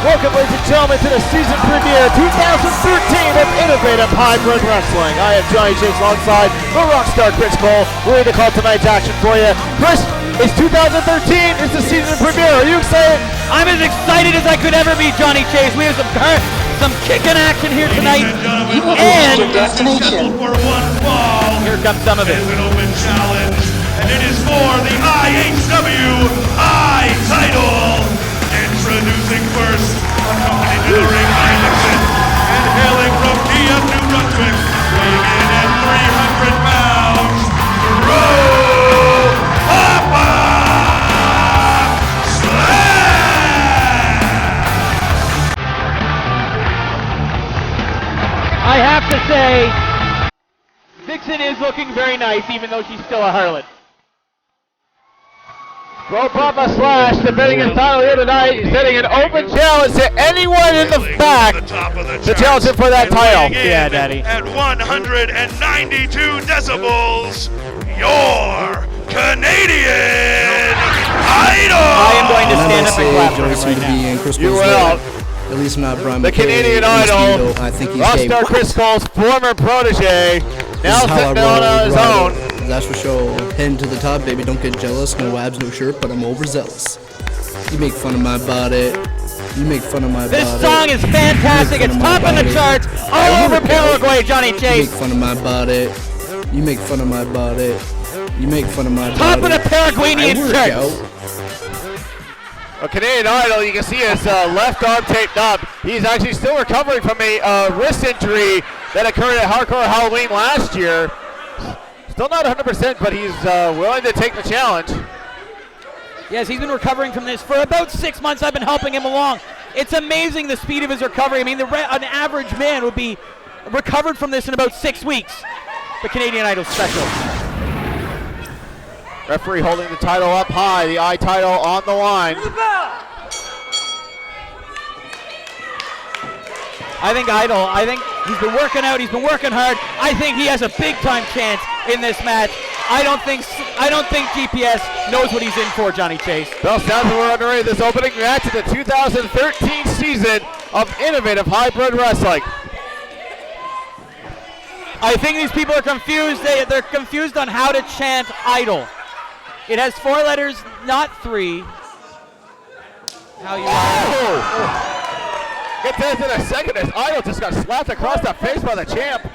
Welcome, ladies and gentlemen, to the season premiere 2013 of Innovative Hybrid Wrestling. I am Johnny Chase alongside the Rockstar Chris Cole. We're ready to call tonight's action for you. Chris, it's 2013. It's the season premiere. Are you excited? I'm as excited as I could ever be, Johnny Chase. We have some kicking action here tonight. And for one fall. Here comes some of it. It's an open challenge, and it is for the IHW title. Introducing first, accompanied to the ring by Nixon, and hailing from Kiev, New Brunswick, weighing in at 300 pounds, Papa Slam! I have to say, Vixen is looking very nice, even though she's still a harlot. Bro Papa Slash defending his title here tonight. He's hitting an open challenge to anyone in the back to challenge him for that title. Yeah, Daddy. At 192 decibels, your Canadian Idol! I am going to stand up and clap for him right now. You will. At least not Brian The Canadian Idol, I think he's Rockstar Chris Cole's former protege, now sitting down on his own. That's for sure. Heading to the top, baby. Don't get jealous. No abs, no shirt, but I'm overzealous. You make fun of my body. You make fun of my body. This song is fantastic. It's top of the charts all over Paraguay, Johnny Chase. You make fun of my body. You make fun of my body. You make fun of my body. Top of the Paraguayan charts. A Canadian Idol, you can see his left arm taped up. He's actually still recovering from a wrist injury that occurred at Hardcore Halloween last year. Still not 100%, but he's willing to take the challenge. Yes, he's been recovering from this for about 6 months. I've been helping him along. It's amazing the speed of his recovery. I mean, an average man would be recovered from this in about 6 weeks. The Canadian Idol special. Referee holding the title up high, the I title on the line. I think he's been working out, he's been working hard. I think he has a big time chance in this match. I don't think GPS knows what he's in for, Johnny Chase. Well, sounds like we're underway this opening match of the 2013 season of Innovative Hybrid Wrestling. I think these people are confused. They're confused on how to chant idol. It has 4 letters, not 3. How you Get to this in a second as Idol just got slapped across the face by the champ.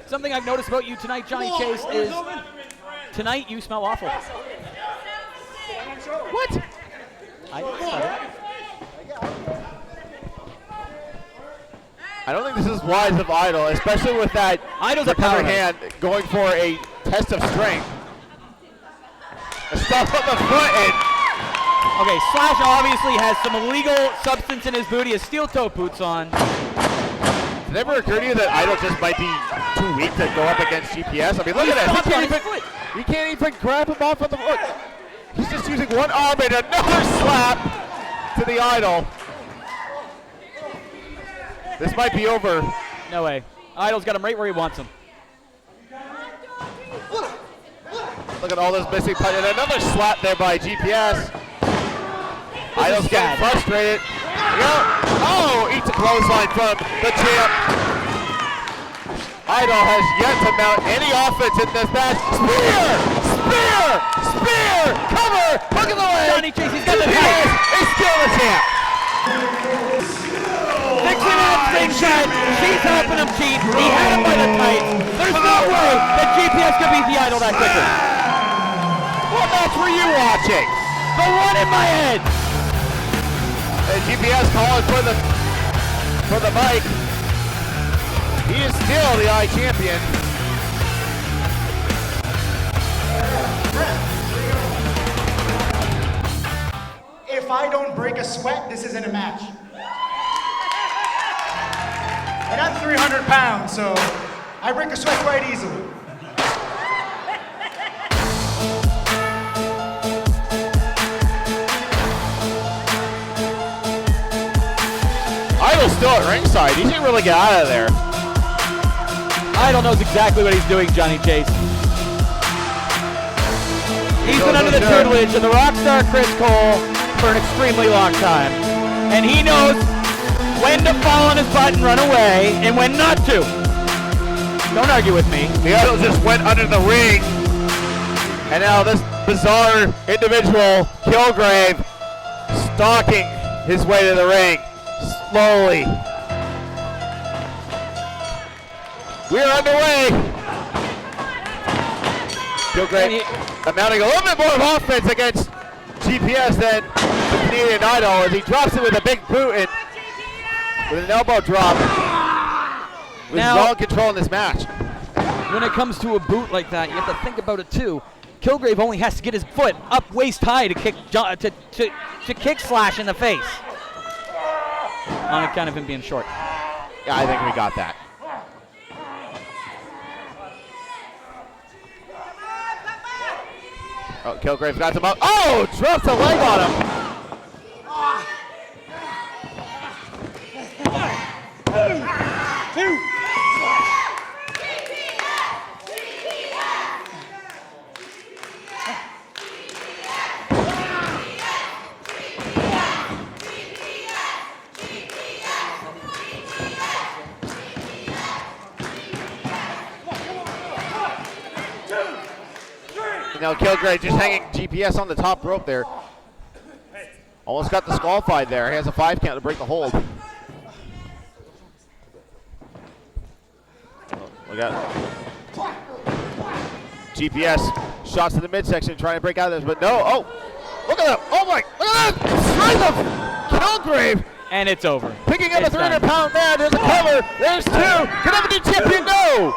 Something I've noticed about you tonight, Johnny Chase, is tonight you smell awful. What? I don't think this is wise of Idol, especially with that Idol's a recovered powerhouse. hand going for a test of strength. A stuff on the foot and Okay, Slash obviously has some illegal substance in his boot. He has steel-toe boots on. Did it ever occur to you that Idol just might be too weak to go up against GPS? I mean, look at this. He can't even grab him off of the foot. He's just using one arm and another slap to the Idol. This might be over. No way. Idol's got him right where he wants him. Look at all this missing punch and another slap there by GPS. Idol's getting frustrated. Oh, eats a clothesline from the champ. Idol has yet to mount any offense in this match. Spear, cover, hook in the leg. Johnny Chase, he's got the tights. Is still the champ. Vixen at ringside. She's helping him cheat. He had him by the tights. There's no way that GPS could beat the Idol that quickly. What match were you watching? The one in my head. And GPS calling for the mic. He is still the I champion. If I don't break a sweat, this isn't a match. And I'm 300 pounds, so I break a sweat quite easily. Idol's still at ringside. He didn't really get out of there. Idol knows exactly what he's doing, Johnny Chase. He's been under the tutelage of the Rockstar Chris Cole for an extremely long time. And he knows when to fall on his butt and run away and when not to. Don't argue with me. The Idol just went under the ring. And now this bizarre individual, Kilgrave, stalking his way to the ring, slowly. We are underway. Kilgrave amounting a little bit more of offense against GPS than the Canadian Idol as he drops it with a big boot and with an elbow drop. He's well in control in this match. When it comes to a boot like that, you have to think about it too. Kilgrave only has to get his foot up waist high to kick to kick Slash in the face. On account of him being short. Yeah, I think we got that. Oh, Kilgrave got him up. Oh, drops a leg on him. Now Kilgrave just hanging GPS on the top rope there. Almost got disqualified there. He has a 5 count to break the hold. Look at GPS shots to the midsection trying to break out of this, but no. Oh, look at that. Oh my, look at that. Straight of Kilgrave. And it's over. Picking up a 300-pound man. There's a cover. There's 2. Can have a new champion? No.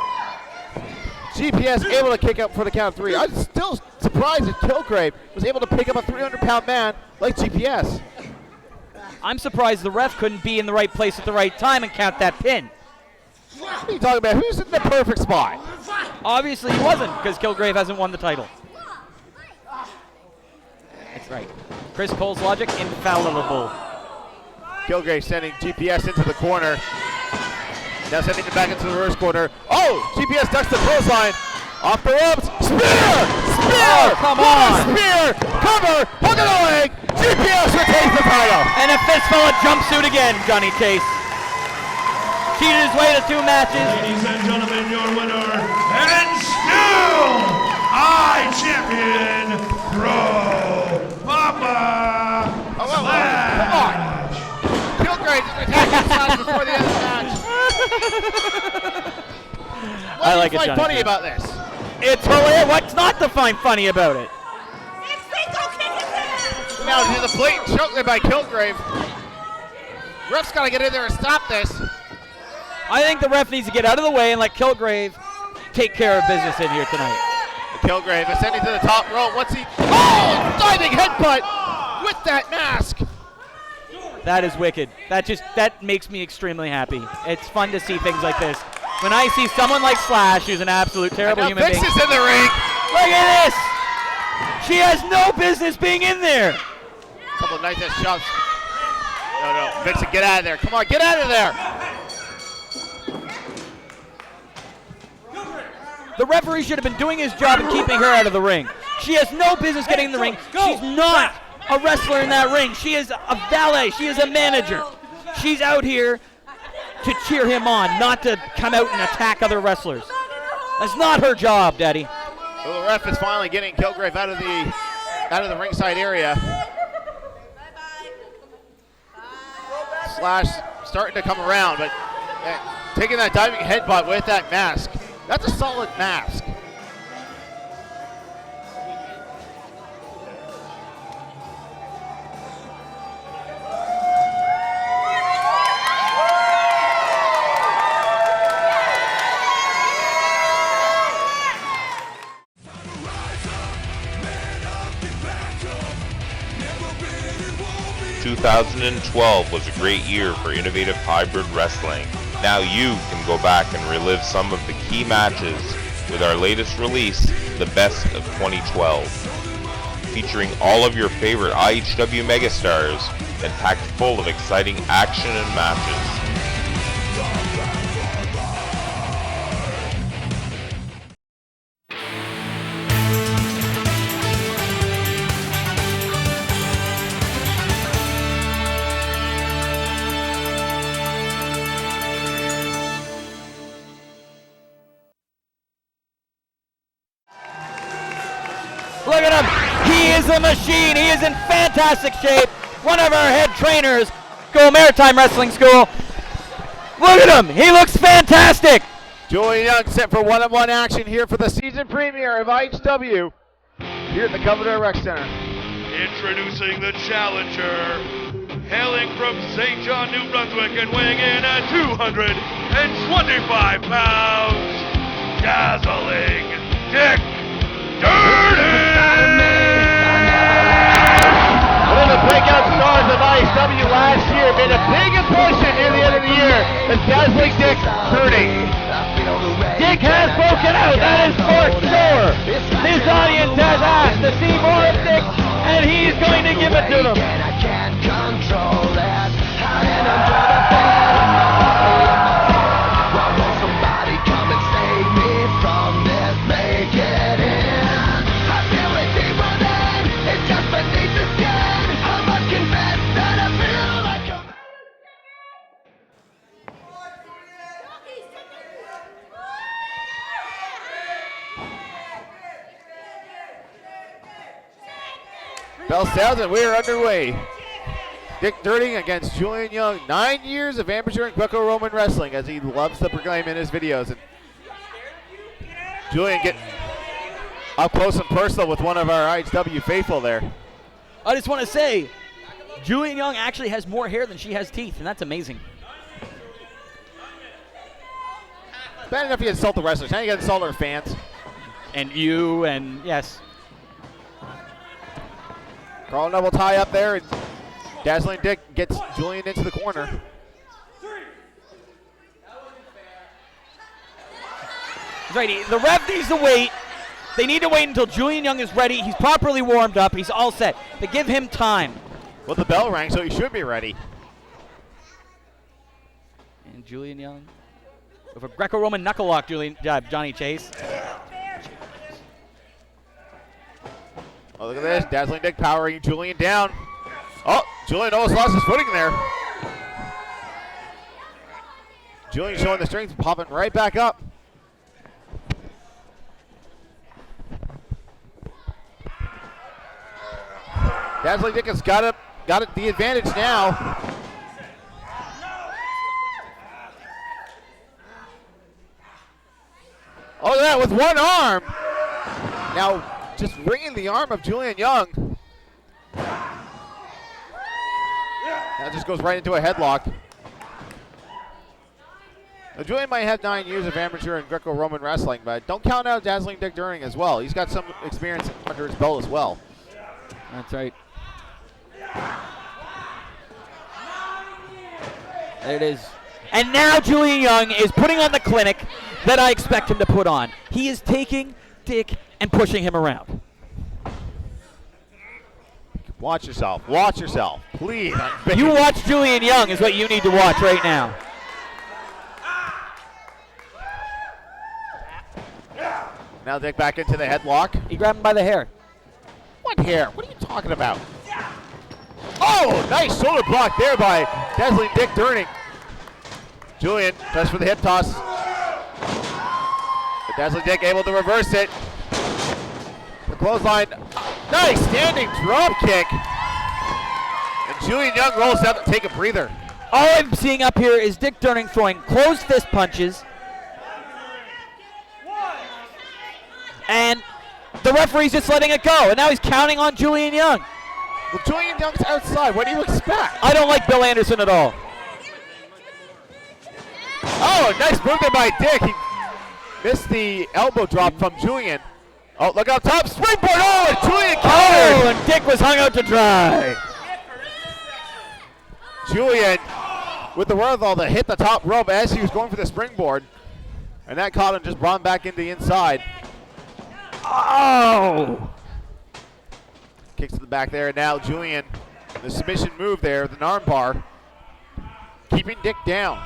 GPS able to kick up for the count of 3. I'm still surprised that Kilgrave was able to pick up a 300-pound man like GPS. I'm surprised the ref couldn't be in the right place at the right time and count that pin. What are you talking about? Who's in the perfect spot? Obviously he wasn't, because Kilgrave hasn't won the title. That's right. Chris Cole's logic, infallible. Kilgrave sending GPS into the corner. Now sending it back into the reverse corner. Oh, GPS ducks the clothesline. Off the ropes. Spear! Spear! Oh, come on! Spear! Cover! Hook of the leg! GPS retains the title. And a fistful of jumpsuit again, Johnny Chase. Cheated his way to 2 matches. Ladies and gentlemen, your winner, and still I-Champion, Bro Papa Slash. Come on. Kilgrave is attacking Slash before the end of the match. I like it, What's Johnny funny Chase. about this? It's hilarious. What's not to find funny about it? Now there's a blatant choke there by Kilgrave. Ref's got to get in there and stop this. I think the ref needs to get out of the way and let Kilgrave take care of business in here tonight. Kilgrave ascending to the top rope. What's he? Oh, diving headbutt with that mask. That is wicked. That makes me extremely happy. It's fun to see things like this. When I see someone like Slash, who's an absolute terrible human being. Vix is in the ring. Look at this! She has no business being in there. Couple of nice shots. No, Vixen, get out of there. Come on, get out of there. The referee should have been doing his job and keeping her out of the ring. She has no business getting in the ring. She's not a wrestler in that ring. She is a valet. She is a manager. She's out here to cheer him on, not to come out and attack other wrestlers. That's not her job, Daddy. Well, the ref is finally getting Kilgrave out of the ringside area. Slash starting to come around, but taking that diving headbutt with that mask. That's a solid mask. 2012 was a great year for innovative hybrid wrestling. Now you can go back and relive some of the key matches with our latest release, The Best of 2012. Featuring all of your favorite IHW megastars and packed full of exciting action and matches. Look at him. He is a machine. He is in fantastic shape. One of our head trainers, Maritime Wrestling School. Look at him. He looks fantastic. Julian Young set for one-on-one action here for the season premiere of IHW here at the Commodore Rec Center. Introducing the challenger, hailing from St. John, New Brunswick, and weighing in at 225 pounds, dazzling Dick Durden! One of the breakout stars of IHW last year made a big impression near the end of the year. The dazzling Dick Durden. Dick has broken out, that is for sure. This audience has asked to see more of Dick, and he's going to give it to them. I can't control that. Hiding under the bed. Why won't somebody come and save me from this? Make it in. I feel it deeper than it's just beneath the skin. I must confess that I feel like a Bell sounds and we are underway. Dick Durden against Julian Young. 9 years of amateur and Greco-Roman wrestling, as he loves to proclaim in his videos. And Julian getting up close and personal with one of our IHW faithful there. I just want to say, Julian Young actually has more hair than she has teeth, and that's amazing. Bad enough you insult the wrestlers. Now you got to insult our fans. And you, and yes. Carl double tie up there, and Dazzling Dick gets Julian into the corner. That's right. The ref needs to wait. They need to wait until Julian Young is ready. He's properly warmed up. He's all set. They give him time. Well, the bell rang, so he should be ready. And Julian Young with a Greco-Roman knuckle lock, Johnny Chase. Oh, look at this. Dazzling Dick powering Julian down. Oh, Julian almost lost his footing there. Julian showing the strength, popping right back up. Dazzling Dick has got it the advantage now. Oh, look at that with one arm. Now, just wringing the arm of Julian Young. That just goes right into a headlock. Now, Julian might have 9 years of amateur and Greco-Roman wrestling, but don't count out Dazzling Dick Durden as well. He's got some experience under his belt as well. That's right. There it is. And now Julian Young is putting on the clinic that I expect him to put on. He is taking Dick and pushing him around. Watch yourself. Watch yourself. Please. You watch Julian Young is what you need to watch right now. Now Dick back into the headlock. He grabbed him by the hair. What hair? What are you talking about? Oh, nice shoulder block there by Dazzling Dick Durden. Julian tries for the hip toss. But Dazzling Dick able to reverse it. The clothesline. Nice standing drop kick. And Julian Young rolls out to take a breather. All I'm seeing up here is Dick Durden throwing closed fist punches. And the referee's just letting it go. And now he's counting on Julian Young. Well, Julian Young's outside. What do you expect? I don't like Bill Anderson at all. Oh, nice move there by Dick. He missed the elbow drop from Julian. Oh, look out top. Springboard. Oh, and Julian countered. Oh, and Dick was hung out to dry. Julian with the wherewithal to hit the top rope as he was going for the springboard. And that caught him, just brought him back into the inside. Oh! Kicks to the back there, and now Julian, the submission move there, the arm bar, keeping Dick down.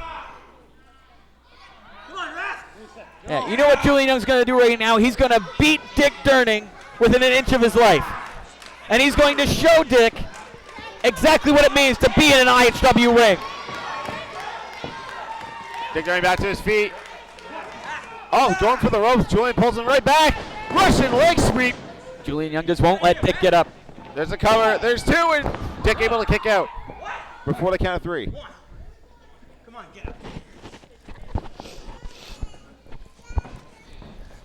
Yeah, you know what Julian Young's going to do right now? He's going to beat Dick Durden within an inch of his life. And he's going to show Dick exactly what it means to be in an IHW ring. Dick Durden back to his feet. Oh, going for the ropes. Julian pulls him right back. Russian leg sweep. Julian Young just won't let Dick get up. There's a cover. There's two, and Dick able to kick out before the count of 3. Come on, get up.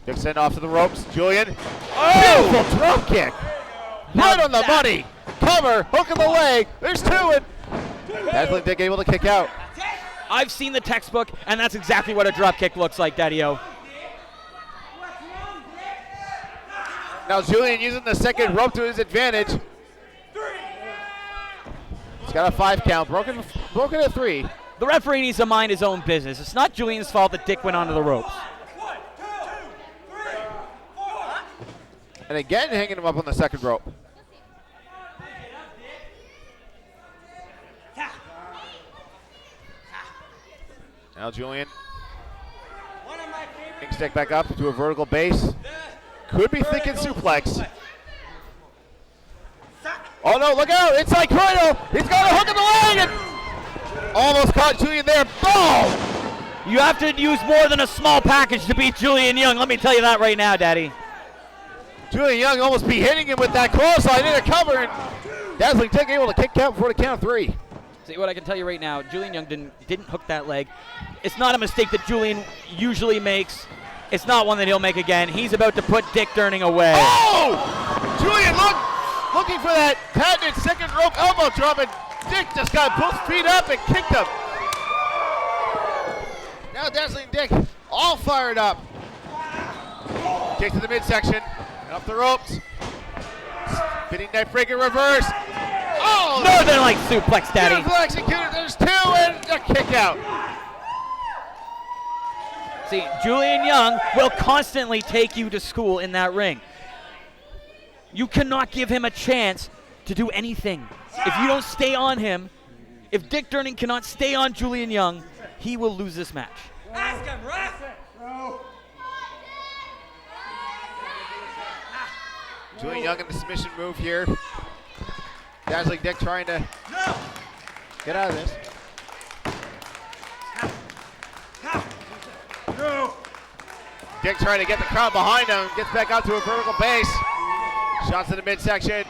Dick sent off to the ropes. Julian. Beautiful drop kick. Right on the money. Cover. Hook of the leg. There's 2, and Dazzling Dick able to kick out. I've seen the textbook, and that's exactly what a drop kick looks like, Daddy-O. Now Julian using the second rope to his advantage. He's got a 5 count. Broken at 3. The referee needs to mind his own business. It's not Julian's fault that Dick went onto the ropes. And again, hanging him up on the second rope. Now Julian takes Dick back up to a vertical base. Could be thinking suplex. Oh no, look out! Inside Croydon! He's got a hook in the leg and almost caught Julian there. Boom! You have to use more than a small package to beat Julian Young. Let me tell you that right now, Daddy. Julian Young almost be hitting him with that clothesline in a cover, and Dazzling Dick able to kick out before the count of 3. See what I can tell you right now, Julian Young didn't hook that leg. It's not a mistake that Julian usually makes. It's not one that he'll make again. He's about to put Dick Durning away. Oh! Julian looking for that patented second rope elbow drop, and Dick just got both feet up and kicked him. Now Dazzling Dick all fired up. Kick to the midsection, and up the ropes. Spinning neck breaker reverse. Oh! Northern Light suplex, Daddy. Beautiful executed. There's 2 and a kick out. See, Julian Young will constantly take you to school in that ring. You cannot give him a chance to do anything. If you don't stay on him, if Dick Durning cannot stay on Julian Young, he will lose this match. Ask him, ref! Julian Young in the submission move here. Dazzling Dick trying to get out of this. Dick trying to get the crowd behind him. Gets back out to a vertical base. Shots to the midsection.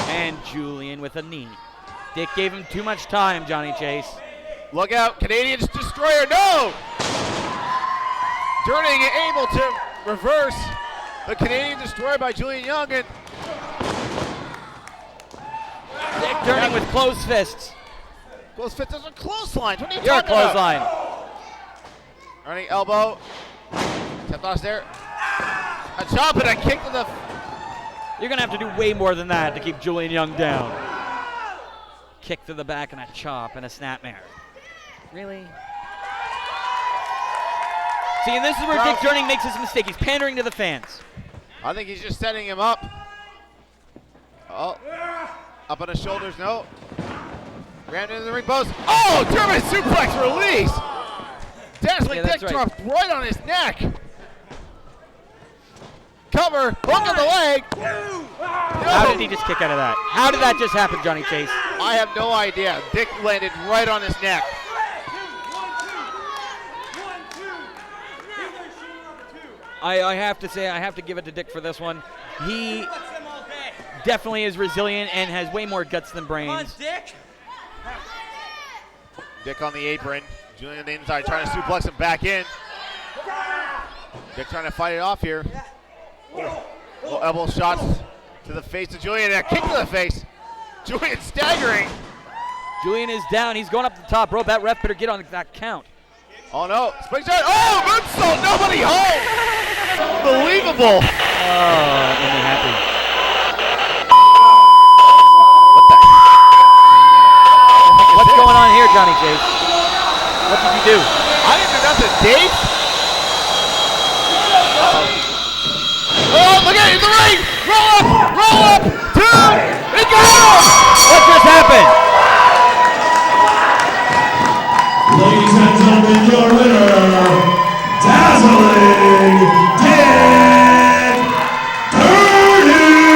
And Julian with a knee. Dick gave him too much time, Johnny Chase. Look out, Canadian Destroyer, no! Durning able to reverse the Canadian Destroyer by Julian Young, and Dick Durning with closed fists. close fits as a clothesline. What are you You're a talking about? clothesline. Running elbow. Stepped off there. A chop and a kick to the. You're going to have to do way more than that to keep Julian Young down. Kick to the back and a chop and a snapmare. Really? See, and this is where Dick Durning makes his mistake. He's pandering to the fans. I think he's just setting him up. Oh. Up on his shoulders, no. Ran into the ring post. Oh, German suplex release. Dazzling Dick dropped right on his neck. Cover, hook on the leg. No. How did he just kick out of that? How did that just happen, Johnny Chase? I have no idea. Dick landed right on his neck. I have to say, I have to give it to Dick for this one. He definitely is resilient and has way more guts than brains. Dick on the apron. Julian on the inside trying to suplex him back in. Dick trying to fight it off here. Little elbow shots to the face of Julian and a kick to the face. Julian staggering. Julian is down. He's going up the top rope. That ref better get on that count. Oh no, spring shot. Oh, moonsault, nobody home. Unbelievable. Oh, that made me happy. What's going on here, Johnny Chase? What did you do? I didn't do nothing, Dave. Oh, look at it, in the ring. Roll up, 2, and go. What just happened? Ladies and gentlemen, your winner, Dazzling Dick Durning!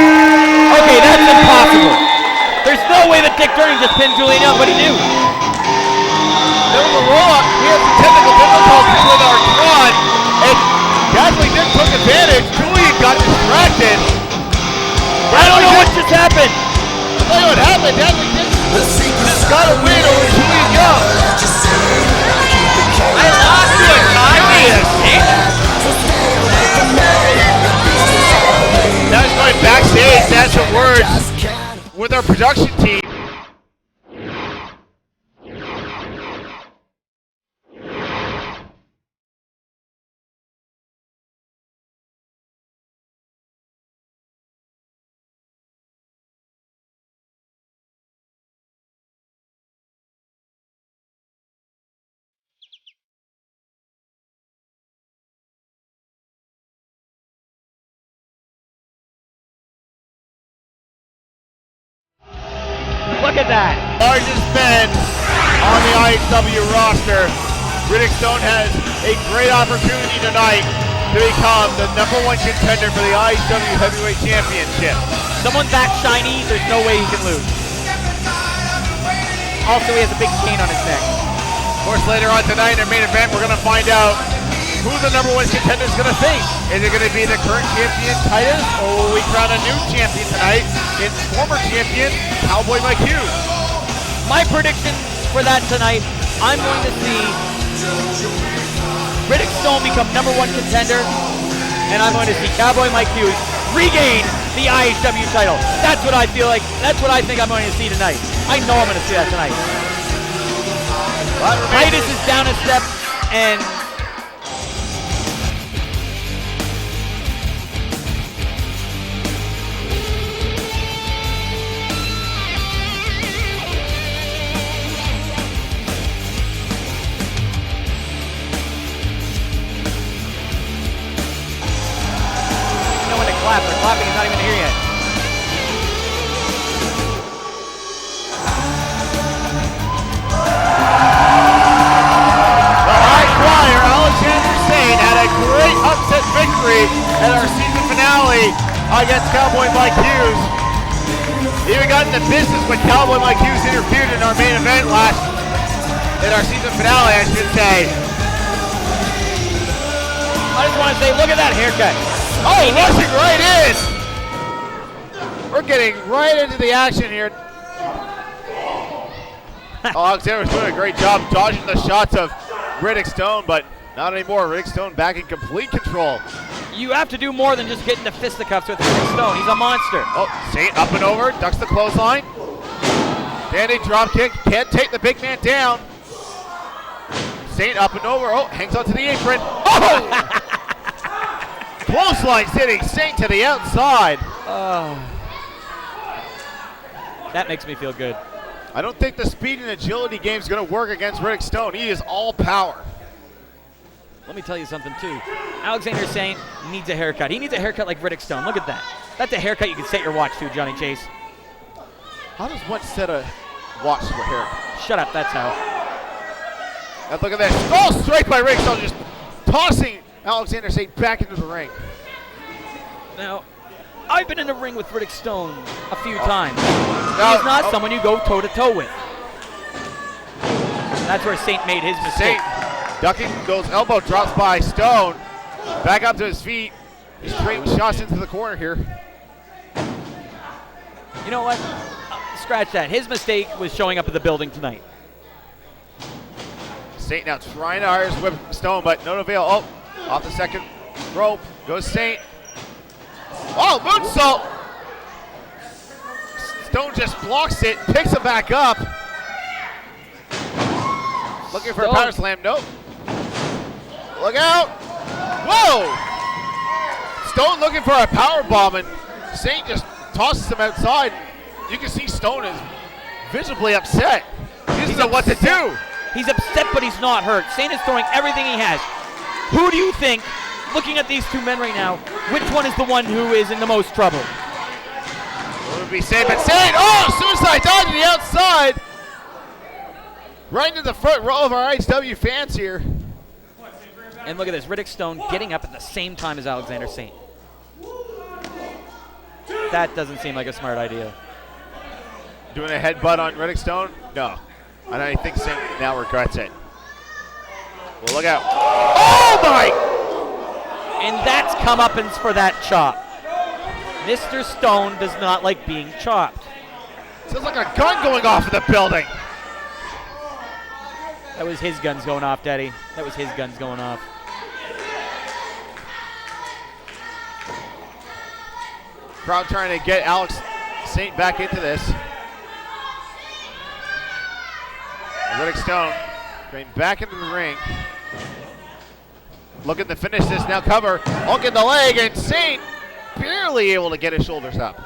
Okay, that's impossible. There's no way that Dick Durning just pinned Julian Young. What'd he do? There was a roll-up. We had some technical difficulties with our run, and Dazzling Dick took advantage. Julian got distracted. happened? I'll tell you what happened. Just got a win over Julian Young. I lost to a Now he's going backstage to have some words with our production team. Look at that. Largest men on the IHW roster. Riddick Stone has a great opportunity tonight to become the #1 contender for the IHW Heavyweight Championship. Someone that shiny, there's no way he can lose. Also, he has a big chain on his neck. Of course, later on tonight in our main event, we're going to find out who the #1 contender is going to face. Is it going to be the current champion Titus, or will we crown a new champion tonight in former champion Cowboy Mike Hughes? My prediction for that tonight, I'm going to see Riddick Stone become #1 contender, and I'm going to see Cowboy Mike Hughes regain the IHW title. That's what I feel like. That's what I think I'm going to see tonight. I know I'm going to see that tonight. Titus is down a step, and clap. They're clapping. He's not even here yet. The high flyer, Alexander Sane, had a great upset victory at our season finale against Cowboy Mike Hughes. He even got into business when Cowboy Mike Hughes interfered in our main event in our season finale, I should say. I just want to say, look at that haircut. Oh, rushing right in. We're getting right into the action here. Alexander's doing a great job dodging the shots of Riddick Stone, but not anymore. Riddick Stone back in complete control. You have to do more than just get into fisticuffs with Riddick Stone. He's a monster. Oh, Saint up and over, ducks the clothesline. Dandy drop kick, can't take the big man down. Saint up and over, oh, hangs onto the apron. Oh! Clothesline sitting Saint to the outside. That makes me feel good. I don't think the speed and agility game is going to work against Riddick Stone. He is all power. Let me tell you something, too. Alexander Saint needs a haircut. He needs a haircut like Riddick Stone. Look at that. That's a haircut you can set your watch to, Johnny Chase. How does one set a watch to a haircut? Shut up, that's how. And look at that. Oh, strike by Riddick Stone, just tossing Alexander Saint back into the ring. Now, I've been in the ring with Riddick Stone a few times. No, He's not someone you go toe-to-toe with. That's where Saint made his mistake. Saint ducking, goes elbow, drops by Stone. Back up to his feet. He's trading shots into the corner here. You know what? Scratch that. His mistake was showing up at the building tonight. Saint now trying to Irish whip Stone, but no avail. Oh, off the second rope goes Saint. Oh, moonsault! Stone just blocks it, picks it back up. Looking for a power slam, nope. Look out! Whoa! Stone looking for a power bomb, and Saint just tosses him outside. You can see Stone is visibly upset. He doesn't know what to do. He's upset, but he's not hurt. Saint is throwing everything he has. Who do you think, looking at these two men right now, which one is the one who is in the most trouble? It would be Saint, but Saint, oh, suicide dive to the outside. Right into the front row of our IHW fans here. And look at this, Riddick Stone getting up at the same time as Alexander Saint. That doesn't seem like a smart idea. Doing a headbutt on Riddick Stone? No. And I think Saint now regrets it. Well, look out. Oh, my! And that's comeuppance for that chop. Mr. Stone does not like being chopped. Sounds like a gun going off in the building. That was his guns going off, Daddy. That was his guns going off. Crowd trying to get Alex Saint back into this. Riddick Stone going back into the ring. Looking to finish this now. Cover. Hook in the leg, and Saint barely able to get his shoulders up.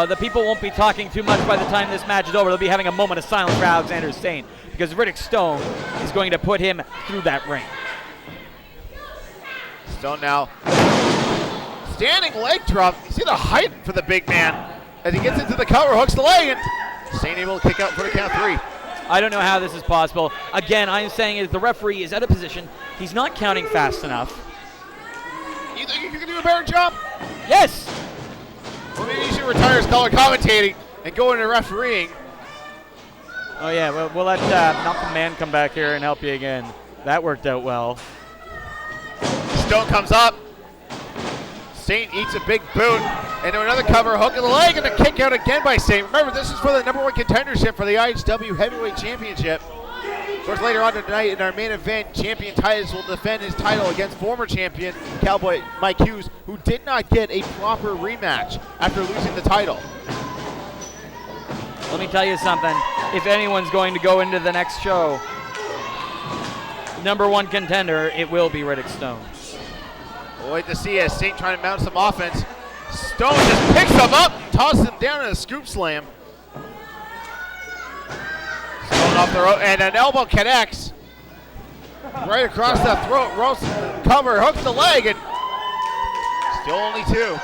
The people won't be talking too much by the time this match is over. They'll be having a moment of silence for Alexander Saint because Riddick Stone is going to put him through that ring. Stone now. Standing leg drop. You see the height for the big man as he gets into the cover, hooks the leg, and Saint able to kick out for the count 3. I don't know how this is possible. Again, I'm saying is the referee is out of position. He's not counting fast enough. You think you can do a better job? Yes! Well, maybe you should retire as color commentating and go into refereeing. Oh yeah, we'll let Malcolm Mann come back here and help you again. That worked out well. Stone comes up. Saint eats a big boot into another cover, hook in the leg, and a kick out again by Saint. Remember, this is for the #1 contendership for the IHW Heavyweight Championship. Of course, later on tonight in our main event, champion Titus will defend his title against former champion Cowboy Mike Hughes, who did not get a proper rematch after losing the title. Let me tell you something. If anyone's going to go into the next show, #1 contender, it will be Riddick Stone. We'll wait to see as Saint trying to mount some offense. Stone just picks him up, tosses him down in a scoop slam. Stone off the rope, and an elbow connects right across the throat. Roast cover, hooks the leg, and still only 2.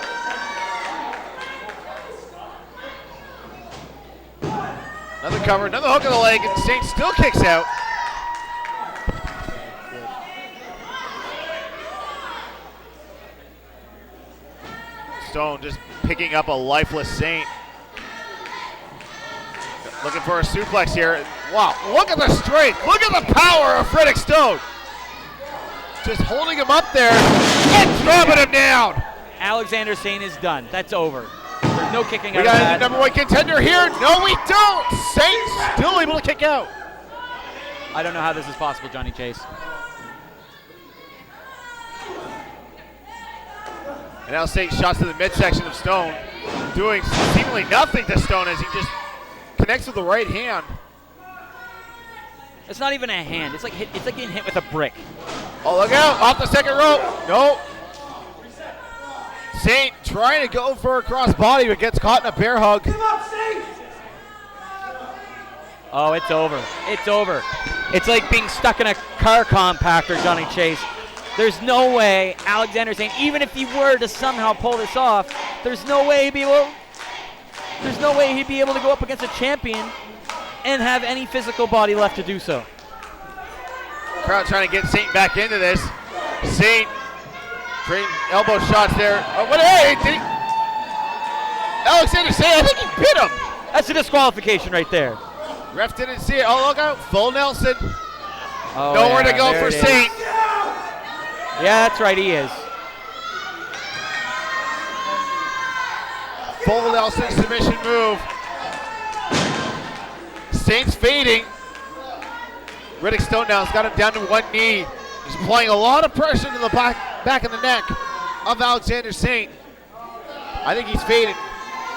Another cover, another hook in the leg, and Saint still kicks out. Stone just picking up a lifeless Saint. Looking for a suplex here. Wow, look at the strength. Look at the power of Riddick Stone. Just holding him up there and dropping him down. Alexander Saint is done. That's over. There's no kicking We out of got that. a #1 contender here. No, we don't. Saint still able to kick out. I don't know how this is possible, Johnny Chase. And now Saint shots to the midsection of Stone, doing seemingly nothing to Stone as he just connects with the right hand. It's not even a hand. It's like getting hit with a brick. Oh, look out, off the second rope. Nope. Saint trying to go for a cross body, but gets caught in a bear hug. Oh, it's over. It's over. It's like being stuck in a car compactor, Johnny Chase. There's no way Alexander Saint, even if he were to somehow pull this off, there's no way he'd be able to go up against a champion and have any physical body left to do so. Crowd trying to get Saint back into this. Saint trading elbow shots there. Oh, what? Hey, did he? Alexander Saint, I think he bit him. That's a disqualification right there. Ref didn't see it. Oh, look out, full Nelson. Oh, Nowhere to go there for it is. Saint. Yeah, that's right, he is. Full Nelson submission move. Saint's fading. Riddick Stone now has got him down to one knee. He's applying a lot of pressure to the back of the neck of Alexander Saint. I think he's faded.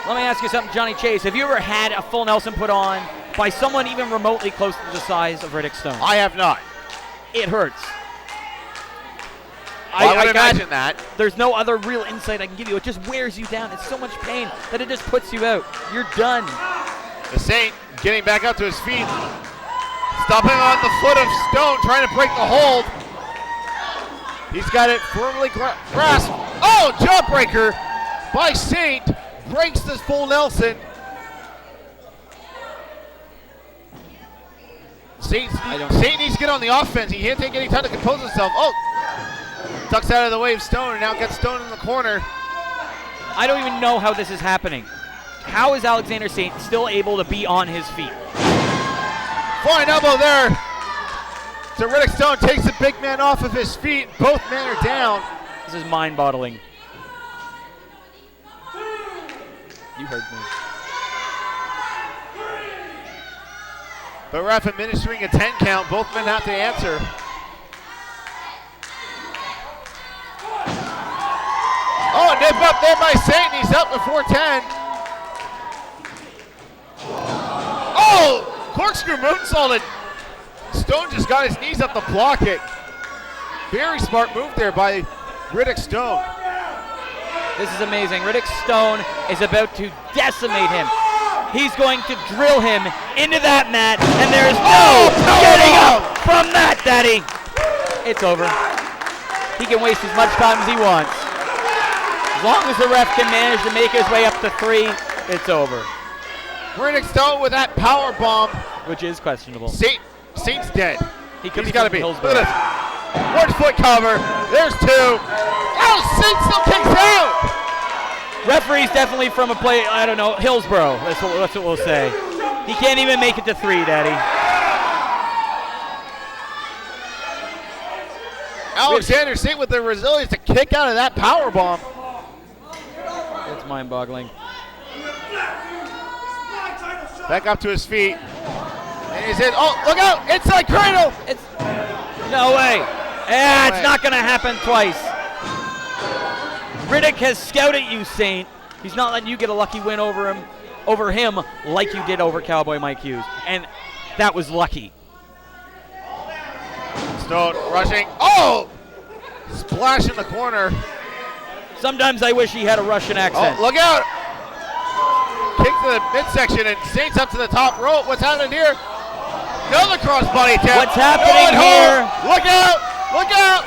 Let me ask you something, Johnny Chase. Have you ever had a full Nelson put on by someone even remotely close to the size of Riddick Stone? I have not. It hurts. I would imagine that. There's no other real insight I can give you. It just wears you down. It's so much pain that it just puts you out. You're done. The Saint getting back up to his feet. Stopping on the foot of Stone, trying to break the hold. He's got it firmly grasped. Oh, jawbreaker by Saint. Breaks this full Nelson. Saint needs to get on the offense. He can't take any time to compose himself. Oh, ducks out of the way of Stone and now gets Stone in the corner. I don't even know how this is happening. How is Alexander Saint still able to be on his feet? Flying elbow there. So Riddick Stone takes the big man off of his feet. Both men are down. This is mind-boggling. You heard me. The ref administering a 10 count. Both men have to answer. Oh, nip up there by Satan. He's up before 10. Oh, corkscrew moonsaulted. Stone just got his knees up to block it. Very smart move there by Riddick Stone. This is amazing. Riddick Stone is about to decimate him. He's going to drill him into that mat, and there is no getting up from that, Daddy. It's over. He can waste as much time as he wants. As long as the ref can manage to make his way up to 3, it's over. Riddick Stone with that power bomb. Which is questionable. Saint's dead. He's got to be. Hillsborough. Look at this. 1 foot cover. There's 2. Oh, Saint still kicks out. Referee's definitely from a play, I don't know, Hillsborough. That's what we'll say. He can't even make it to 3, Daddy. Alexander Saint with the resilience to kick out of that power bomb. It's mind-boggling. Back up to his feet. And he's in. Oh, look out! Inside cradle! No way. Yeah, it's not going to happen twice. Riddick has scouted you, Saint. He's not letting you get a lucky win over him like you did over Cowboy Mike Hughes. And that was lucky. Stone rushing. Oh! Splash in the corner. Sometimes I wish he had a Russian accent. Oh, look out! Kick to the midsection and Saint's up to the top rope. What's happening here? Another crossbody tap. What's happening here? Look out! Look out!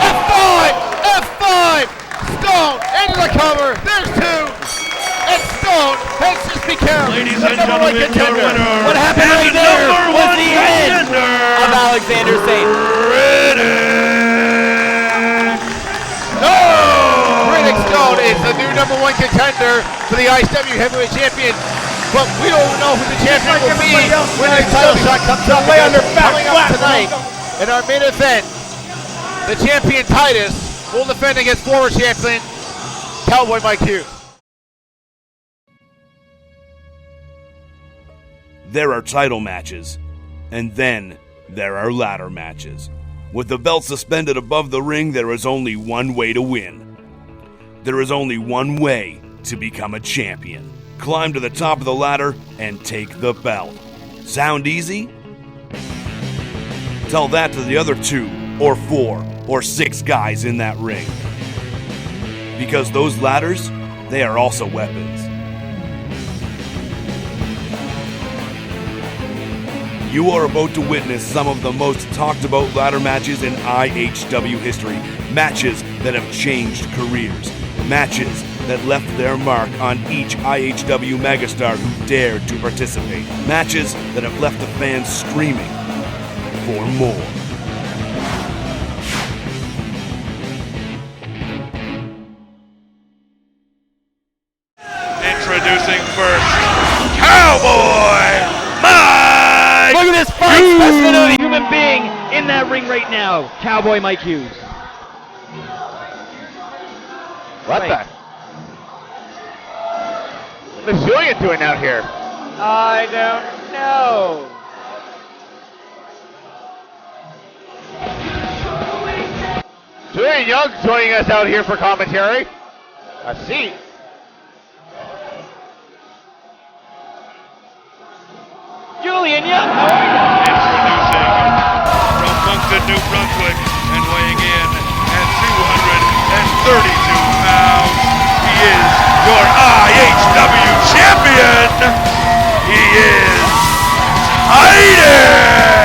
F5! F5! Stone into the cover. There's 2. And Stone has just become Ladies the and number 1 gentlemen, your contender. winner. What happened and right the there number was 1 the end contender, of Alexander Saint. Riddick. No! Riddick Stone is the new number 1 contender for the IHW Heavyweight Champion. But we don't know who the champion will be when the title shot comes up. Coming up tonight in our main event, the champion Titus will defend against former champion Cowboy Mike Hughes. There are title matches, and then there are ladder matches. With the belt suspended above the ring, there is only one way to win. There is only one way to become a champion. Climb to the top of the ladder and take the belt. Sound easy? Tell that to the other 2 or 4 or 6 guys in that ring. Because those ladders, they are also weapons. You are about to witness some of the most talked about ladder matches in IHW history. Matches that have changed careers. Matches that left their mark on each IHW megastar who dared to participate. Matches that have left the fans screaming for more. Introducing first, Cowboy Mike. Look at this fine specimen of a human being in that ring right now. Cowboy Mike Hughes. What the? What's Julian doing out here? I don't know. Julian Young joining us out here for commentary. A seat. Julian Young, how are you? Introducing from Moncton, New Brunswick, and weighing in at 232 pounds, he is your IHW champion. He is Titus.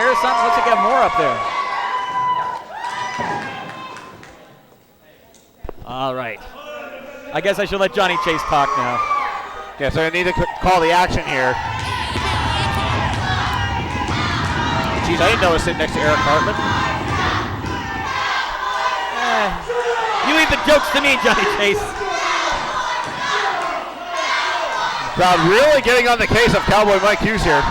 there or something? Looks like you have more up there. All right. I guess I should let Johnny Chase talk now. Yeah, so I need to call the action here. Jeez, I didn't notice it next to Eric Hartman. You leave the jokes to me, Johnny Chase. Crowd really getting on the case of Cowboy Mike Hughes here.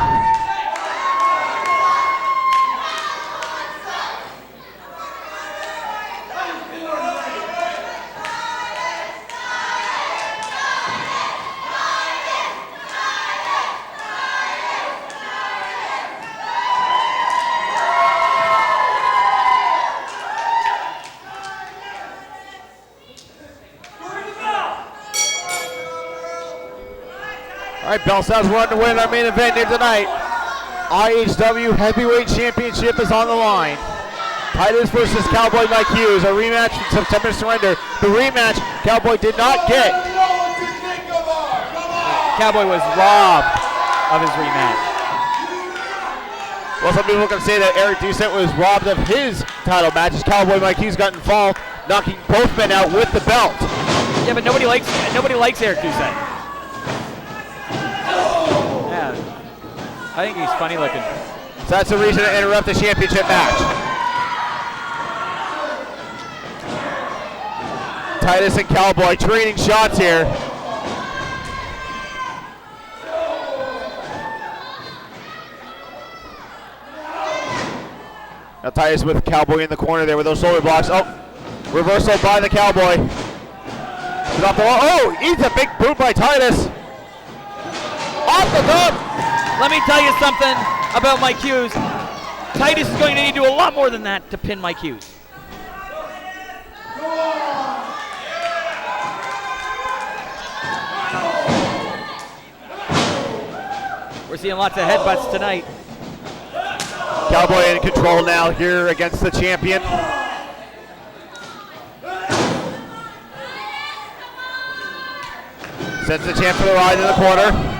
All right, Bell South's run to win our main event here tonight. IHW Heavyweight Championship is on the line. Titus versus Cowboy Mike Hughes, a rematch from September Surrender. The rematch Cowboy did not get. Cowboy was robbed of his rematch. Well, some people can say that Eric Doucette was robbed of his title match as Cowboy Mike Hughes got involved, knocking both men out with the belt. Yeah, but nobody likes Eric Doucette. I think he's funny looking. So that's the reason to interrupt the championship match. Titus and Cowboy trading shots here. Now Titus with Cowboy in the corner there with those shoulder blocks. Oh, reversal by the Cowboy. Oh, eats a big boot by Titus. Off the top. Let me tell you something about Mike Hughes. Titus is going to need to do a lot more than that to pin Mike Hughes. We're seeing lots of headbutts tonight. Cowboy in control now here against the champion. Sends the champ for the ride in the corner.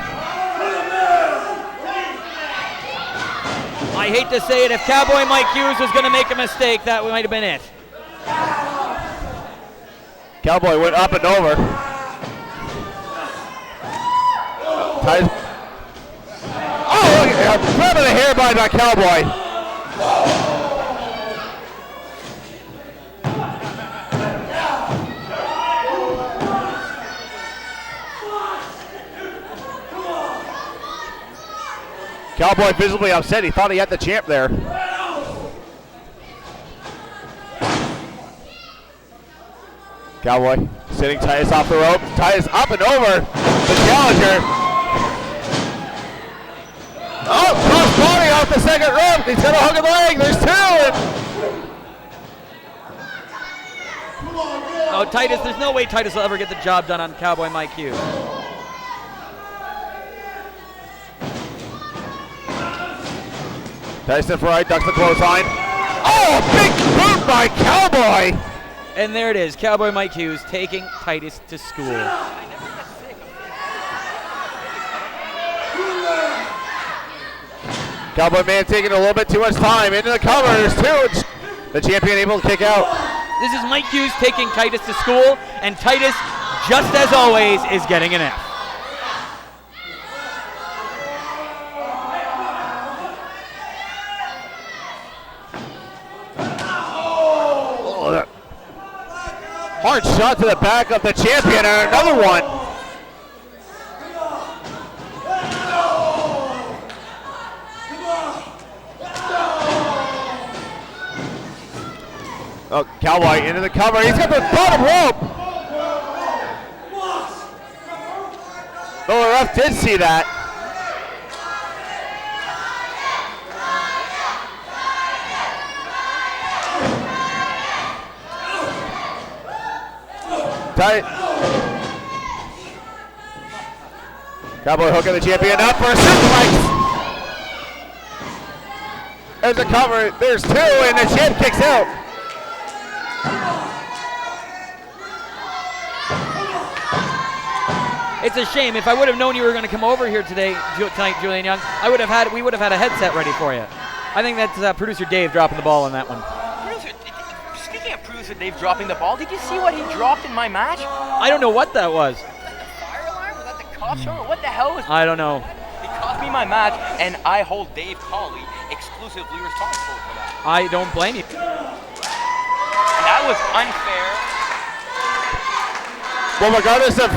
I hate to say it, if Cowboy Mike Hughes was going to make a mistake, that might have been it. Cowboy went up and over. Oh, look at that. Grab of the hair by Cowboy. Cowboy visibly upset. He thought he had the champ there. Cowboy sitting Titus off the rope. Titus up and over the challenger. Oh, cross body off the second rope. He's got a hook of the leg. There's two. Oh, Titus, there's no way Titus will ever get the job done on Cowboy Mike Hughes. Tyson for right, ducks the clothesline. Oh, big boot by Cowboy! And there it is, Cowboy Mike Hughes taking Titus to school. Cowboy man taking a little bit too much time. Into the cover, there's two. The champion able to kick out. This is Mike Hughes taking Titus to school, and Titus, just as always, is getting an F. Hard shot to the back of the champion, and another one. Oh, Cowboy into the cover. He's got the bottom rope. Oh, the ref did see that. Tight. Cowboy hooking the champion up for a suplex. There's a cover. There's two, and the champ kicks out. It's a shame. If I would have known you were going to come over here tonight, Julian Young, we would have had a headset ready for you. I think that's producer Dave dropping the ball on that one. Speaking of producer Dave dropping the ball, did you see what he dropped in my match? I don't know what that was. Was that the fire alarm? Was that the cops showing? What the hell was I don't know. He cost me my match, and I hold Dave Colley exclusively responsible for that. I don't blame you. That was unfair. Well, regardless of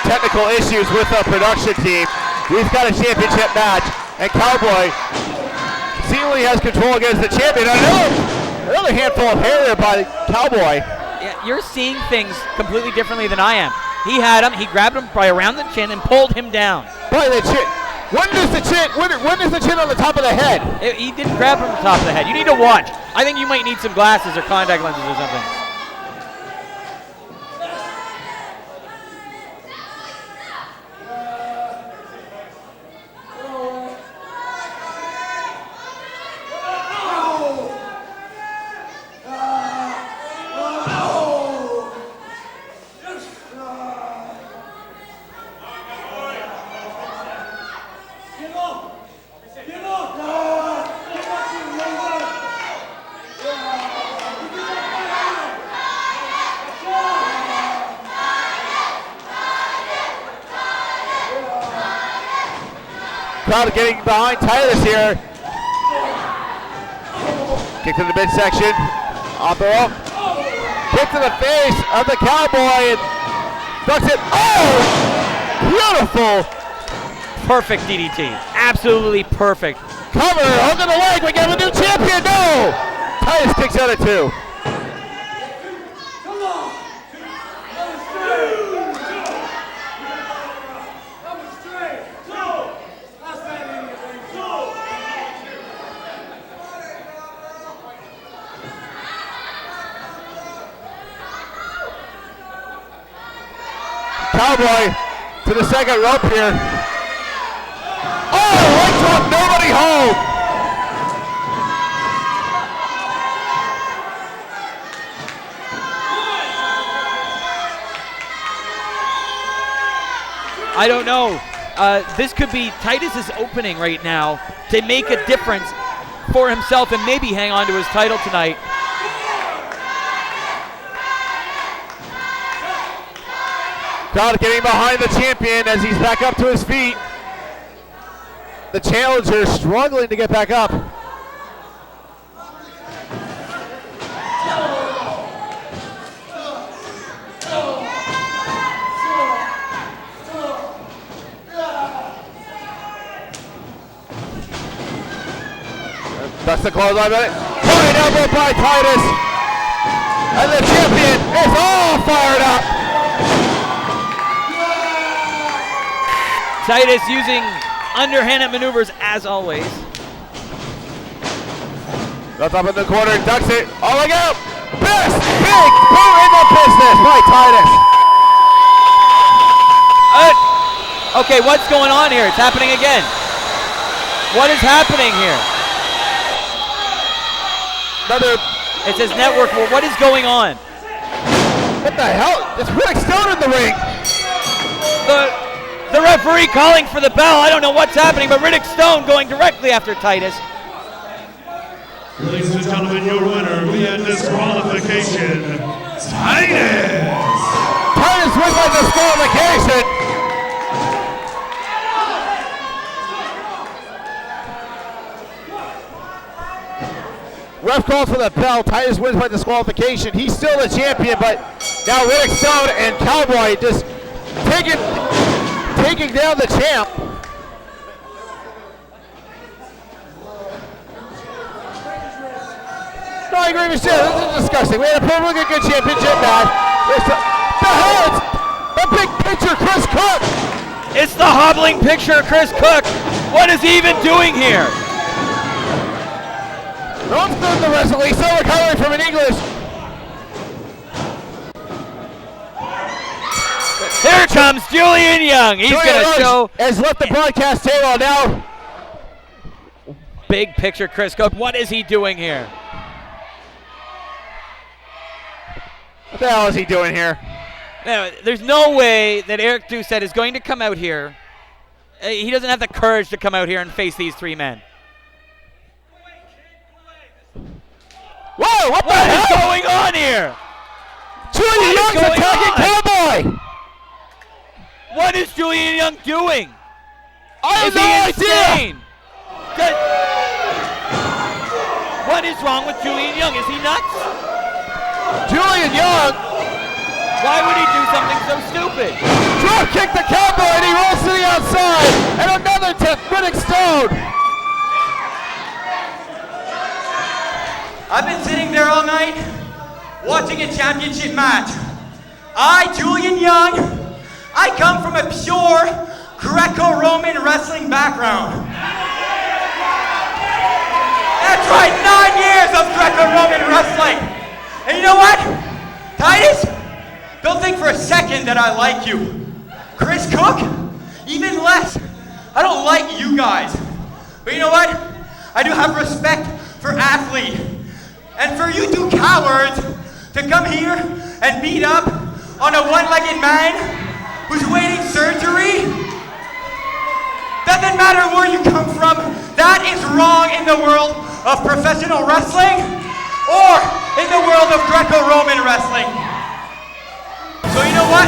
technical issues with the production team, we've got a championship match, and Cowboy seemingly has control against the champion. Another handful of hair there by Cowboy. Yeah, you're seeing things completely differently than I am. He had him, he grabbed him by around the chin and pulled him down. By the chin. When is the chin on the top of the head? He didn't grab him on the top of the head. You need to watch. I think you might need some glasses or contact lenses or something. Crowd getting behind Titus here. Kick to the midsection. Off the rope. Kick to the face of the Cowboy and ducks it. Oh! Beautiful. Perfect DDT. Absolutely perfect. Cover under the leg. We got a new champion. No! Titus kicks out at 2. Cowboy to the second rope here. Oh, right drop, nobody home. I don't know. This could be Titus's opening right now to make a difference for himself and maybe hang on to his title tonight. Crowd getting behind the champion as he's back up to his feet. The challenger struggling to get back up. That's the clothesline on it. Right elbow by Titus. And the champion is all fired up. Titus using underhanded maneuvers as always. Goes up in the corner, ducks it, all the way out. Best big boot in the business by Titus. Okay, what's going on here? It's happening again. What is happening here? It says network. Well, what is going on? What the hell? It's Rick Stone in the ring. The referee calling for the bell. I don't know what's happening, but Riddick Stone going directly after Titus. Ladies and gentlemen, your winner via disqualification, Titus. Titus wins by disqualification. Ref calls for the bell. Titus wins by disqualification. He's still the champion, but now Riddick Stone and Cowboy just taking down the champ. No, I agree with you. This is disgusting. We had a perfectly good championship match. The hell? It's the big picture, Chris Cook. It's the hobbling picture of Chris Cook. What is he even doing here? Runs through the wrestling, still recovering from an English. Here comes Julian Young. He's going to show. Has left the broadcast table now. Big picture, Chris Cook. What is he doing here? What the hell is he doing here? Now, there's no way that Eric Doucette is going to come out here. He doesn't have the courage to come out here and face these three men. Tyler, what the What is hell? going on here? Julian What is Young's going attacking on? Cowboy. What is Julian Young doing? I have Is no he idea. insane? What is wrong with Julian Young? Is he nuts? Julian Young Why would he do something so stupid? drop kick the Cowboy and he rolls to the outside. And another tip, Riddick Stone. I've been sitting there all night watching a championship match. I, Julian Young, I come from a pure Greco-Roman wrestling background. That's right, 9 years of Greco-Roman wrestling. And you know what? Titus, don't think for a second that I like you. Chris Cook, even less. I don't like you guys. But you know what? I do have respect for athlete. And for you two cowards to come here and beat up on a one-legged man who's waiting surgery, doesn't matter where you come from, that is wrong in the world of professional wrestling or in the world of Greco-Roman wrestling. So you know what?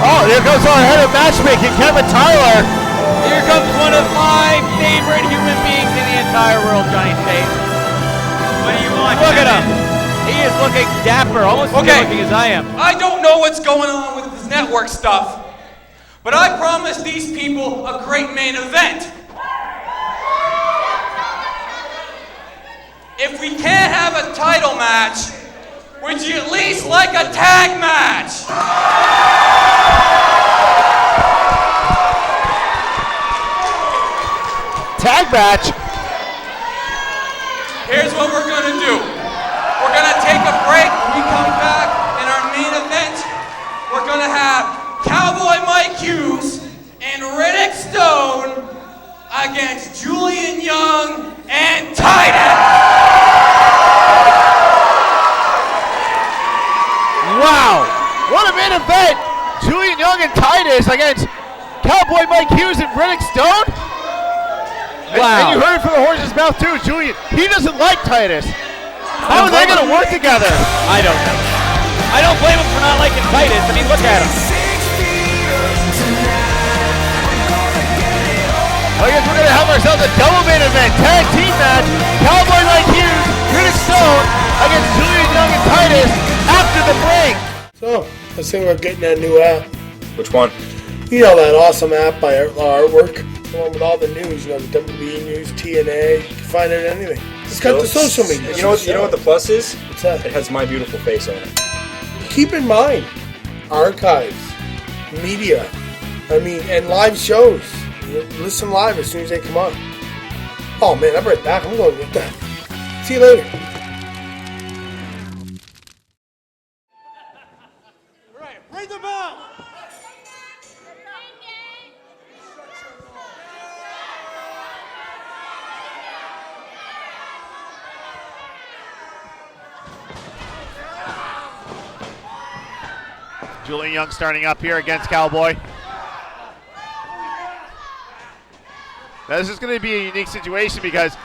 Oh, there goes our head of matchmaking, Kevin Tyler. Here comes one of my favorite human beings in the entire world, Johnny Tate. What do you want? Look at Kevin? him. He is looking dapper, almost as good looking as I am. I don't know what's going on with this network stuff, but I promised these people a great main event. If we can't have a title match, would you at least like a tag match? Tag match. Here's what we're gonna do. We're gonna take a break. When we come back in our main event, we're gonna have Cowboy Mike Hughes and Riddick Stone against Julian Young and Titus. Wow. What a main event. Julian Young and Titus against Cowboy Mike Hughes and Riddick Stone. And you heard it from the horse's mouth too, Julian. He doesn't like Titus. How are they going to work together? I don't know. I don't blame him for not liking Titus. I mean, look at him. I guess we're going to have ourselves a double main event tag team match. Cowboy Mike Hughes, Riddick Stone against Julian Young and Titus after the break. So, let's say we're getting that new app. Which one? You know, that awesome app by Artwork. The one with all the news, you know, the WWE news, TNA. You can find it in anything. It's got the social media. You know what the plus is? What's that? It has my beautiful face on it. Keep in mind, archives, media, and live shows. Listen live as soon as they come on. Oh man, I'm right back. I'm going to get that. See you later. Ring the bell! Julian Young starting up here against Cowboy. Now this is going to be a unique situation because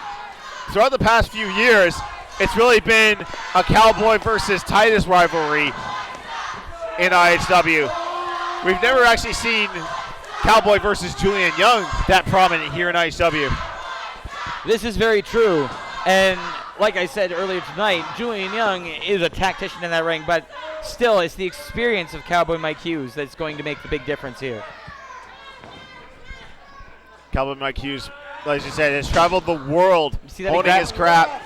throughout the past few years, it's really been a Cowboy versus Titus rivalry in IHW. We've never actually seen Cowboy versus Julian Young that prominent here in IHW. This is very true. And like I said earlier tonight, Julian Young is a tactician in that ring, but still, it's the experience of Cowboy Mike Hughes that's going to make the big difference here. Cowboy Mike Hughes, like you said, has traveled the world owning his crap.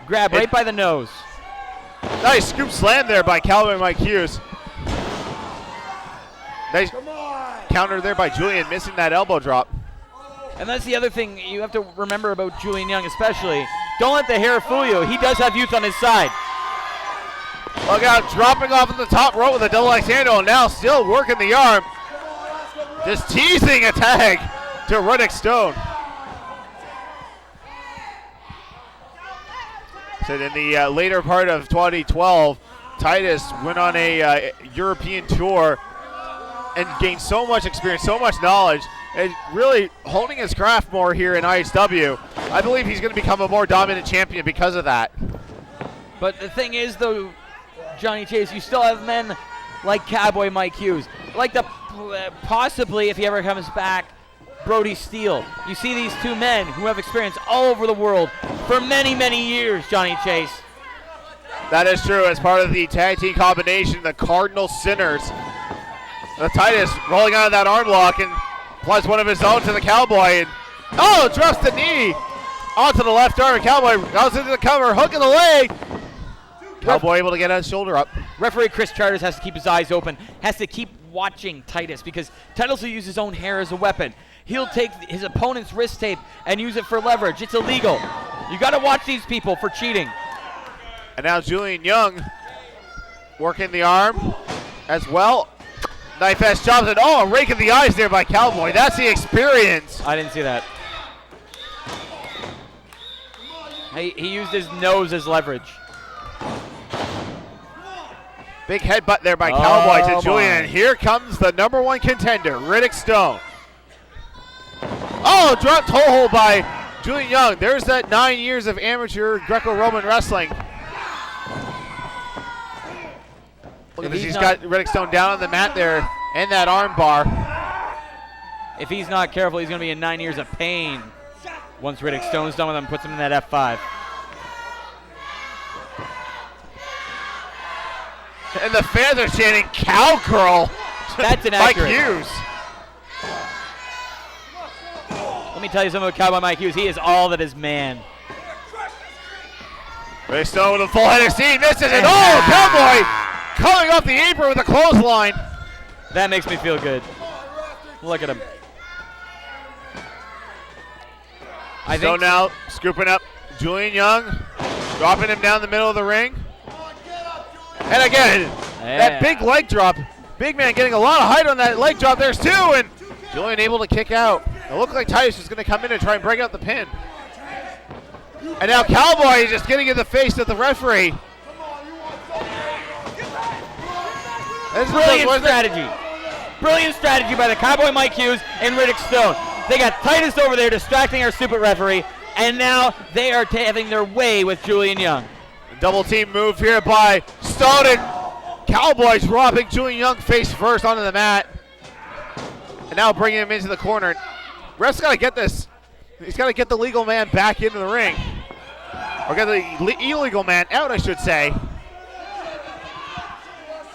Grab right by the nose. Nice scoop slam there by Cowboy Mike Hughes. Nice counter there by Julian, missing that elbow drop. And that's the other thing you have to remember about Julian Young especially. Don't let the hair fool you. He does have youth on his side. Look out, dropping off at the top rope with a double axe handle, and now still working the arm. Just teasing a tag to Riddick Stone. So in the later part of 2012, Titus went on a European tour and gained so much experience, so much knowledge, is really honing his craft more here in IHW. I believe he's going to become a more dominant champion because of that. But the thing is, though, Johnny Chase, you still have men like Cowboy Mike Hughes, like the possibly, if he ever comes back, Brody Steele. You see these two men who have experience all over the world for many, many years, Johnny Chase. That is true. As part of the tag team combination, the Cardinal Sinners. The Titus rolling out of that arm lock and applies one of his own to the Cowboy. And drops the knee onto the left arm. Cowboy goes into the cover, hook in the leg. Cowboy able to get his shoulder up. Referee Chris Charters has to keep his eyes open, has to keep watching Titus, because Titus will use his own hair as a weapon. He'll take his opponent's wrist tape and use it for leverage. It's illegal. You got to watch these people for cheating. And now Julian Young working the arm as well. Knife edge chops and a rake in the eyes there by Cowboy. That's the experience. I didn't see that. He used his nose as leverage. Big headbutt there by Cowboy to Julian. And here comes the #1 contender, Riddick Stone. Drop toe hold by Julian Young. There's that 9 years of amateur Greco-Roman wrestling. Look at this. He's got Riddick Stone down on the mat there in that arm bar. If he's not careful, he's going to be in 9 years of pain once Riddick Stone's done with him, puts him in that F5. And the fans are chanting cowgirl. That's inaccurate. Mike Hughes. Let me tell you something about Cowboy Mike Hughes. He is all that is man. Riddick Stone with a full head of steam. Misses it. Cowboy coming off the apron with a clothesline. That makes me feel good. Look at him. Stone now scooping up Julian Young, dropping him down the middle of the ring. And again, that big leg drop. Big man getting a lot of height on that leg drop. There's two, and Julian able to kick out. It looked like Titus was going to come in and try and break out the pin. And now Cowboy is just getting in the face of the referee. Brilliant strategy. Brilliant strategy by the Cowboy Mike Hughes and Riddick Stone. They got Titus over there distracting our stupid referee, and now they are having their way with Julian Young. Double team move here by Stone, and Cowboys dropping Julian Young face first onto the mat. And now bringing him into the corner. Ref's got to get this. He's got to get the legal man back into the ring. Or get the illegal man out, I should say.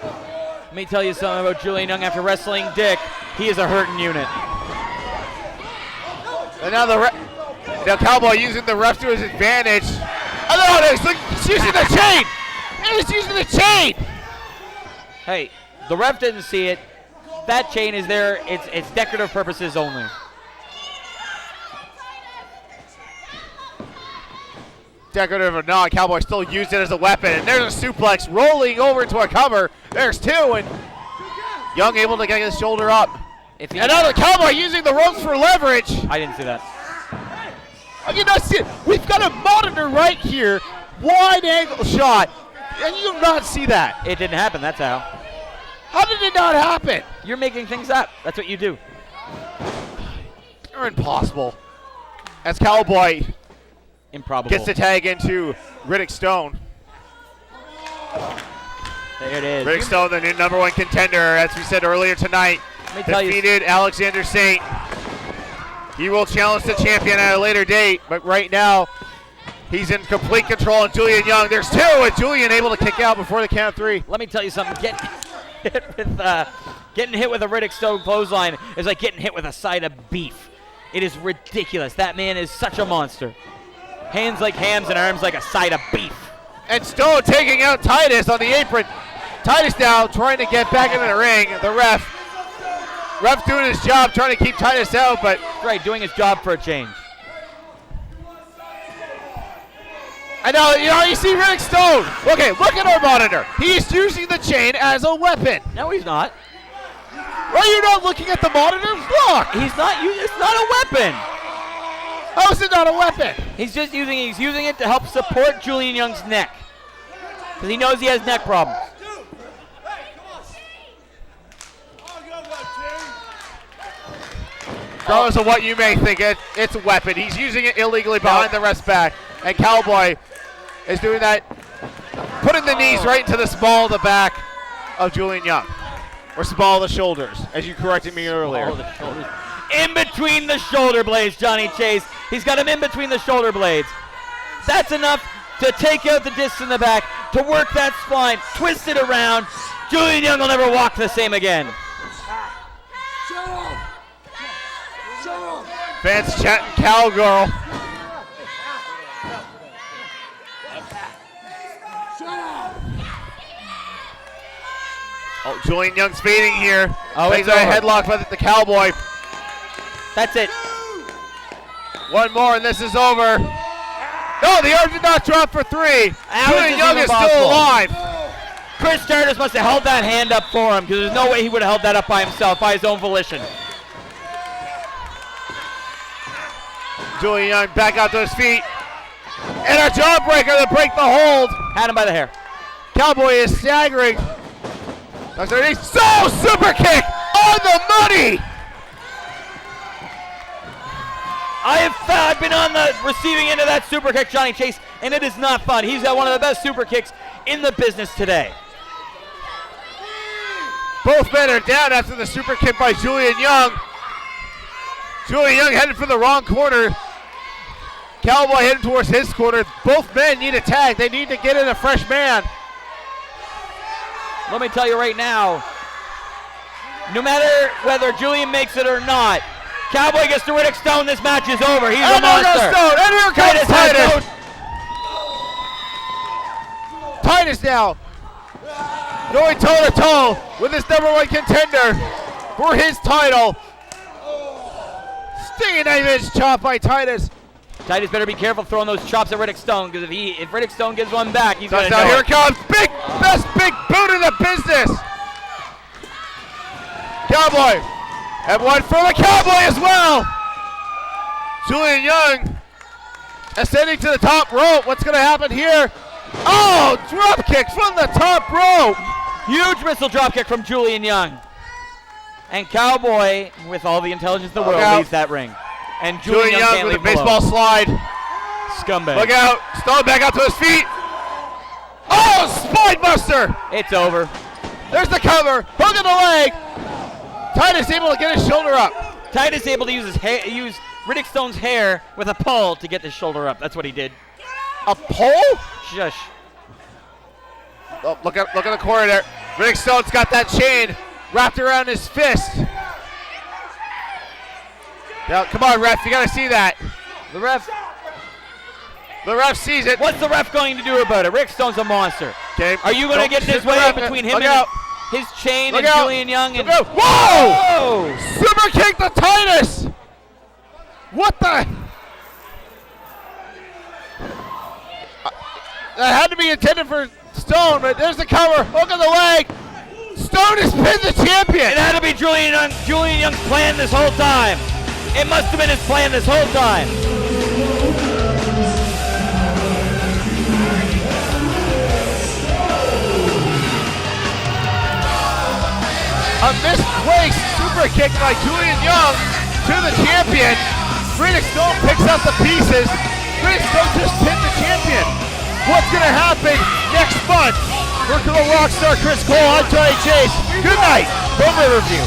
Let me tell you something about Julian Young after wrestling Dick. He is a hurting unit. And now now Cowboy using the ref to his advantage. He's using the chain. He's using the chain. Hey, the ref didn't see it. That chain is there. It's decorative purposes only. Decorative or not, Cowboy still used it as a weapon. And there's a suplex rolling over to a cover. There's two, and Young able to get his shoulder up. And now the Cowboy using the ropes for leverage. I didn't see that. I did not see it. We've got a monitor right here, wide angle shot, and you do not see that. It didn't happen, that's how. How did it not happen? You're making things up. That's what you do. You're impossible. As Cowboy improbable gets the tag into Riddick Stone. There it is. Riddick Stone, the new #1 contender, as we said earlier tonight, defeated Alexander Saint. He will challenge the champion at a later date, but right now he's in complete control of Julian Young. There's two, and Julian able to kick out before the count of three. Let me tell you something. Getting hit with a Riddick Stone clothesline is like getting hit with a side of beef. It is ridiculous. That man is such a monster. Hands like hams and arms like a side of beef. And Stone taking out Titus on the apron. Titus now trying to get back into the ring. The ref doing his job, trying to keep Titus out, but right, doing his job for a change. And now, you see Riddick Stone. Okay, look at our monitor. He's using the chain as a weapon. No, he's not. Are you not looking at the monitor? Look. He's not. It's not a weapon. How is it not a weapon? He's using it to help support Julian Young's neck, because he knows he has neck problems. Regardless of what you may think, it's a weapon. He's using it illegally behind the ref's back. And Cowboy is doing that, putting the knees right into the small of the back of Julian Young. Or small of the shoulders, as you corrected me earlier. Small of the shoulders. In between the shoulder blades, Johnny Chase. He's got him in between the shoulder blades. That's enough to take out the disc in the back, to work that spine, twist it around. Julian Young will never walk the same again. Fans chanting cowgirl. Oh, Julian Young's fading here. Oh, He's it's a over. headlock by the Cowboy. That's it. One more and this is over. No, the arm did not drop for 3. Julian Young is still alive. Chris Stardust must have held that hand up for him, because there's no way he would have held that up by himself, by his own volition. Julian Young back out to his feet. And a jawbreaker to break the hold. Had him by the hair. Cowboy is staggering. So super kick on the money. I've been on the receiving end of that super kick, Johnny Chase, and it is not fun. He's got one of the best super kicks in the business today. Both men are down after the super kick by Julian Young. Julian Young headed for the wrong corner. Cowboy heading towards his corner. Both men need a tag. They need to get in a fresh man. Let me tell you right now, no matter whether Julian makes it or not, Cowboy gets to Riddick Stone, this match is over. He's a monster. Stone, and here comes Titus. Titus now going toe-to-toe with his #1 contender for his title. Stinging knife chop by Titus. Titus better be careful throwing those chops at Riddick Stone, because if Riddick Stone gives one back, he's going to know Here it. it comes. Best big boot in the business. Cowboy. And one for the Cowboy as well. Julian Young ascending to the top rope. What's going to happen here? Oh, drop kick from the top rope. Huge missile drop kick from Julian Young. And Cowboy, with all the intelligence in the world, leaves that ring. And Julian Young can't with a leave baseball below. slide. Scumbag. Look out. Stone back out to his feet. Oh, spine buster. It's over. There's the cover. Hook in the leg. Titus able to get his shoulder up. Titus able to use his hair, use Riddick Stone's hair with a pole to get his shoulder up. That's what he did. A pole? Shush. Oh, look at the corner there. Riddick Stone's got that chain wrapped around his fist. Now, come on, ref. You got to see that. The ref sees it. What's the ref going to do about it? Rick Stone's a monster. Okay. Are you going to get this way between him and his chain and Julian Young? And Whoa! Super kick to Titus. What the? That had to be intended for Stone, but there's the cover. Hook on the leg. Stone has pinned the champion. It had to be Julian Young. Julian Young's plan this whole time. It must have been his plan this whole time. A misplaced super kick by Julian Young to the champion. Riddick Stone picks up the pieces. Riddick Stone just pinned the champion. What's going to happen next month? We're going to Rockstar Chris Cole. I'm Johnny Chase. Good night from Riverview.